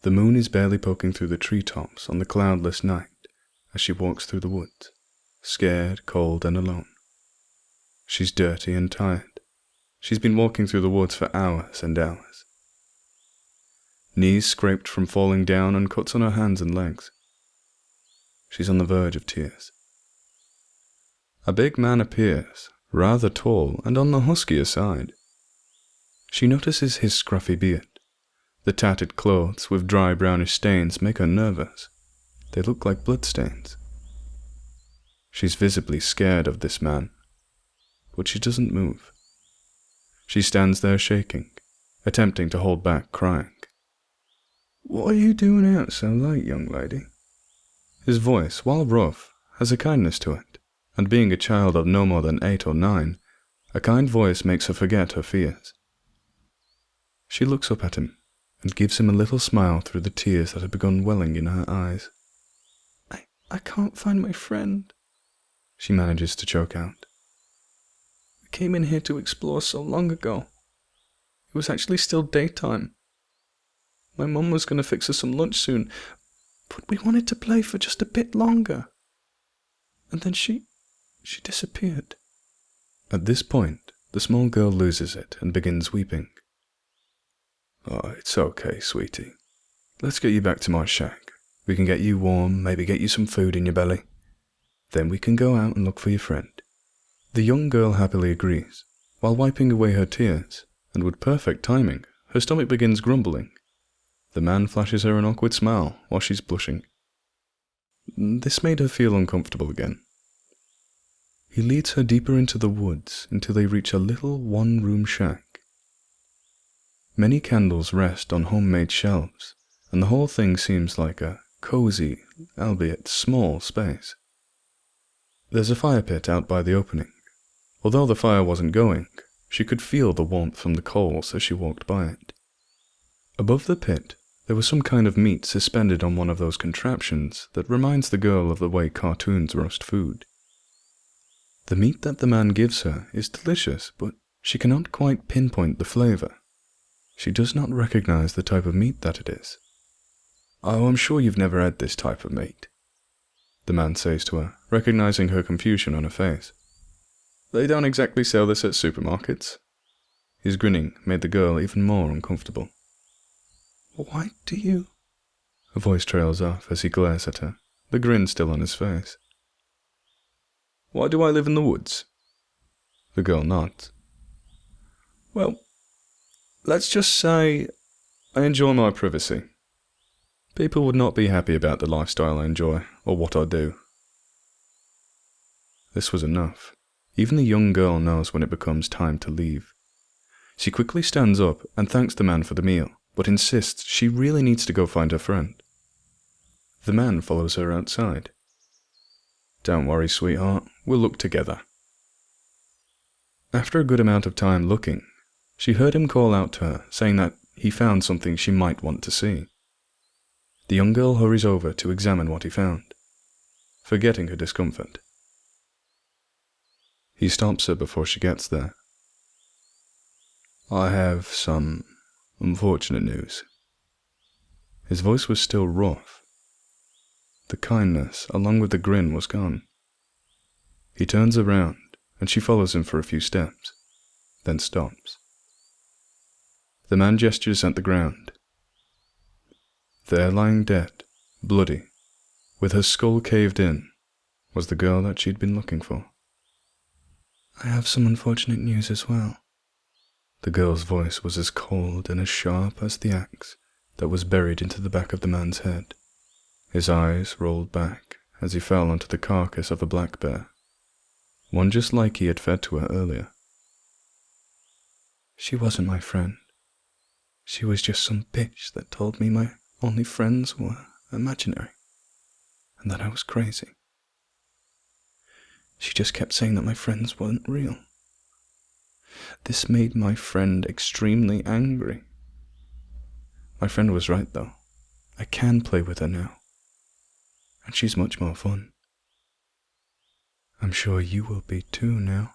The moon is barely poking through the treetops on the cloudless night as she walks through the woods, scared, cold, and alone. She's dirty and tired. She's been walking through the woods for hours and hours. Knees scraped from falling down and cuts on her hands and legs. She's on the verge of tears. A big man appears, rather tall and on the huskier side. She notices his scruffy beard. The tattered clothes with dry brownish stains make her nervous. They look like bloodstains. She's visibly scared of this man, but she doesn't move. She stands there shaking, attempting to hold back crying. "What are you doing out so late, young lady?" His voice, while rough, has a kindness to it, and being a child of no more than 8 or 9, a kind voice makes her forget her fears. She looks up at him, and gives him a little smile through the tears that had begun welling in her eyes. I can't find my friend," she manages to choke out. "We came in here to explore so long ago. It was actually still daytime. My mum was going to fix us some lunch soon, but we wanted to play for just a bit longer. And then she disappeared." At this point, the small girl loses it and begins weeping. "Oh, it's okay, sweetie. Let's get you back to my shack. We can get you warm, maybe get you some food in your belly. Then we can go out and look for your friend." The young girl happily agrees, while wiping away her tears, and with perfect timing, her stomach begins grumbling. The man flashes her an awkward smile while she's blushing. This made her feel uncomfortable again. He leads her deeper into the woods until they reach a little one-room shack. Many candles rest on homemade shelves, and the whole thing seems like a cozy, albeit small, space. There's a fire pit out by the opening. Although the fire wasn't going, she could feel the warmth from the coals as she walked by it. Above the pit, there was some kind of meat suspended on one of those contraptions that reminds the girl of the way cartoons roast food. The meat that the man gives her is delicious, but she cannot quite pinpoint the flavor. She does not recognize the type of meat that it is. "Oh, I'm sure you've never had this type of meat," the man says to her, recognizing her confusion on her face. "They don't exactly sell this at supermarkets." His grinning made the girl even more uncomfortable. "Why do you?" Her voice trails off as he glares at her, the grin still on his face. "Why do I live in the woods?" The girl nods. "Well, let's just say I enjoy my privacy. People would not be happy about the lifestyle I enjoy, or what I do." This was enough. Even the young girl knows when it becomes time to leave. She quickly stands up and thanks the man for the meal, but insists she really needs to go find her friend. The man follows her outside. "Don't worry, sweetheart, we'll look together." After a good amount of time looking, she heard him call out to her, saying that he found something she might want to see. The young girl hurries over to examine what he found, forgetting her discomfort. He stops her before she gets there. "I have some unfortunate news." His voice was still rough. The kindness, along with the grin, was gone. He turns around, and she follows him for a few steps, then stops. The man gestures at the ground. There, lying dead, bloody, with her skull caved in, was the girl that she'd been looking for. "I have some unfortunate news as well." The girl's voice was as cold and as sharp as the axe that was buried into the back of the man's head. His eyes rolled back as he fell onto the carcass of a black bear, one just like he had fed to her earlier. "She wasn't my friend. She was just some bitch that told me my only friends were imaginary, and that I was crazy. She just kept saying that my friends weren't real. This made my friend extremely angry. My friend was right though. I can play with her now. And she's much more fun. I'm sure you will be too now."